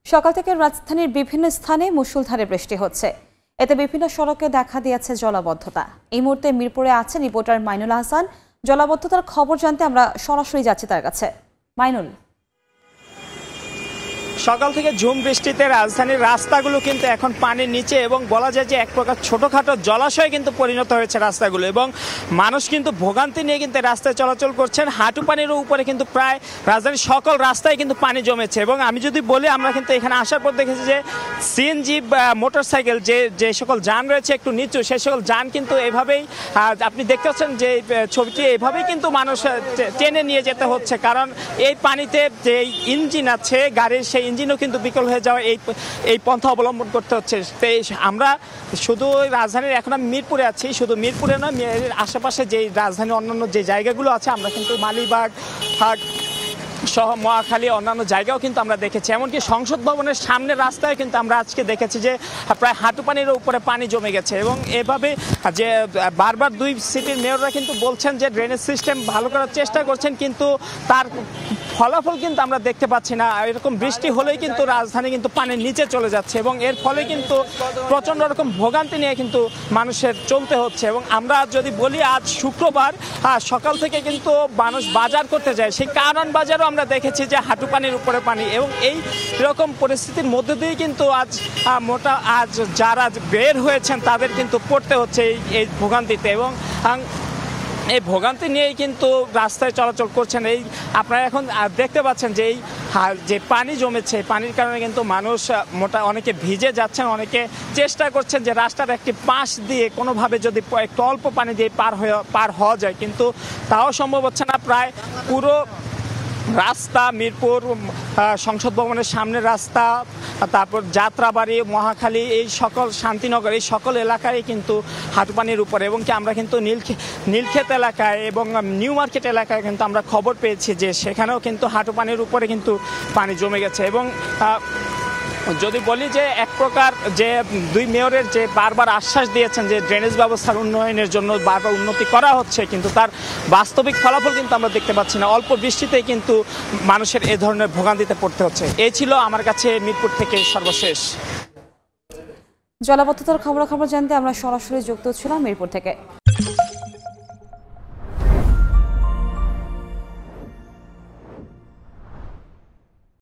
সকাল থেকে রাজধানীর বিভিন্ন স্থানে মুষলধারে বৃষ্টি হচ্ছে। এতে বিভিন্ন সড়কে দেখা দিয়েছে জলাবদ্ধতা। এই মুহূর্তে মিরপুরে আছেন রিপোর্টার মাইনুল হাসান। জলাবদ্ধতার খবর জানতে আমরা সরাসরি যাচ্ছি তার কাছে। মাইনুল, সকাল থেকে ঝুম বৃষ্টিতে রাজধানীর রাস্তাগুলো কিন্তু এখন পানির নিচে এবং বলা যায় যে এক প্রকার ছোটখাটো জলাশয়ে কিন্তু পরিণত হয়েছে রাস্তাগুলো, এবং মানুষ কিন্তু ভোগান্তি নিয়ে কিন্তু রাস্তায় চলাচল করছেন। হাঁটু পানির উপরে কিন্তু প্রায় রাজধানীর সকল রাস্তায় কিন্তু পানি জমেছে। এবং আমি যদি বলি, আমরা কিন্তু এখানে আসার পর দেখেছি যে সিএনজি মোটরসাইকেল যে সকল যান রয়েছে একটু নিচু, সেই সকল যান কিন্তু এভাবেই আপনি দেখতে পাচ্ছেন যে ছবিটি এভাবেই কিন্তু মানুষ টেনে নিয়ে যেতে হচ্ছে, কারণ এই পানিতে যে ইঞ্জিন আছে গাড়ির, সেই ইঞ্জিনও কিন্তু বিকল হয়ে যাওয়া এই পন্থা অবলম্বন করতে হচ্ছে। আমরা শুধু রাজধানীর, এখন আমি মিরপুরে আছি, শুধু মিরপুরে নয়, আশেপাশে যে রাজধানীর অন্যান্য যে জায়গাগুলো আছে, আমরা কিন্তু মালিবাগ সহ মহাখালী অন্যান্য জায়গাও কিন্তু আমরা দেখেছি। এমনকি সংসদ ভবনের সামনের রাস্তায় কিন্তু আমরা আজকে দেখেছি যে প্রায় হাঁটু পানির উপরে পানি জমে গেছে। এবং এভাবে যে বারবার দুই সিটির মেয়ররা কিন্তু বলছেন যে ড্রেনেজ সিস্টেম ভালো করার চেষ্টা করছেন, কিন্তু তার ফলাফল কিন্তু আমরা দেখতে পাচ্ছি না। এরকম বৃষ্টি হলেই কিন্তু রাজধানী কিন্তু পানির নিচে চলে যাচ্ছে, এবং এর ফলে কিন্তু প্রচণ্ড রকম ভোগান্তি নিয়ে কিন্তু মানুষের চলতে হচ্ছে। এবং আমরা যদি বলি, আজ শুক্রবার সকাল থেকে কিন্তু মানুষ বাজার করতে যায়, সেই কারণ বাজারও আমরা দেখেছি যে হাঁটু পানির উপরে পানি। এবং এই রকম পরিস্থিতির মধ্যে দিয়ে কিন্তু আজ যারা বের হয়েছেন তাদের কিন্তু পড়তে হচ্ছে এই ভোগান্তিতে, এবং এই ভোগান্তি নিয়েই কিন্তু রাস্তায় চলাচল করছেন। এই আপনারা এখন দেখতে পাচ্ছেন যে এই যে পানি জমেছে, পানির কারণে কিন্তু মানুষ অনেকে ভিজে যাচ্ছেন, অনেকে চেষ্টা করছেন যে রাস্তার একটি পাশ দিয়ে কোনোভাবে যদি একটু অল্প পানি দিয়ে পার হওয়া যায়, কিন্তু তাও সম্ভব হচ্ছে না। প্রায় পুরো রাস্তা, মিরপুর সংসদ ভবনের সামনের রাস্তা, তারপর যাত্রাবাড়ি, মহাখালী, এই সকল শান্তিনগর, এই সকল এলাকায় কিন্তু হাঁটু পানির উপরে। এবং কি আমরা কিন্তু নীলক্ষেত এলাকায় এবং নিউ মার্কেট এলাকায় কিন্তু আমরা খবর পেয়েছি যে সেখানেও কিন্তু হাঁটু পানির উপরে কিন্তু পানি জমে গেছে। এবং যদি বলি যে এক প্রকার যে দুই মেয়রের যে বারবার আশ্বাস দিয়েছেন যে ড্রেনেজ ব্যবস্থার উন্নয়নের জন্য বারবার উন্নতি করা হচ্ছে, কিন্তু তার বাস্তবিক ফলাফল কিন্তু আমরা দেখতে পাচ্ছি না। অল্প বৃষ্টিতেই কিন্তু মানুষের এ ধরনের ভোগান্তিতে পড়তে হচ্ছে। এই ছিল আমার কাছে মিরপুর থেকে সর্বশেষ। জলাবদ্ধতার খবরাখবর জানতে আমরা সরাসরি যুক্ত ছিলাম মিরপুর থেকে।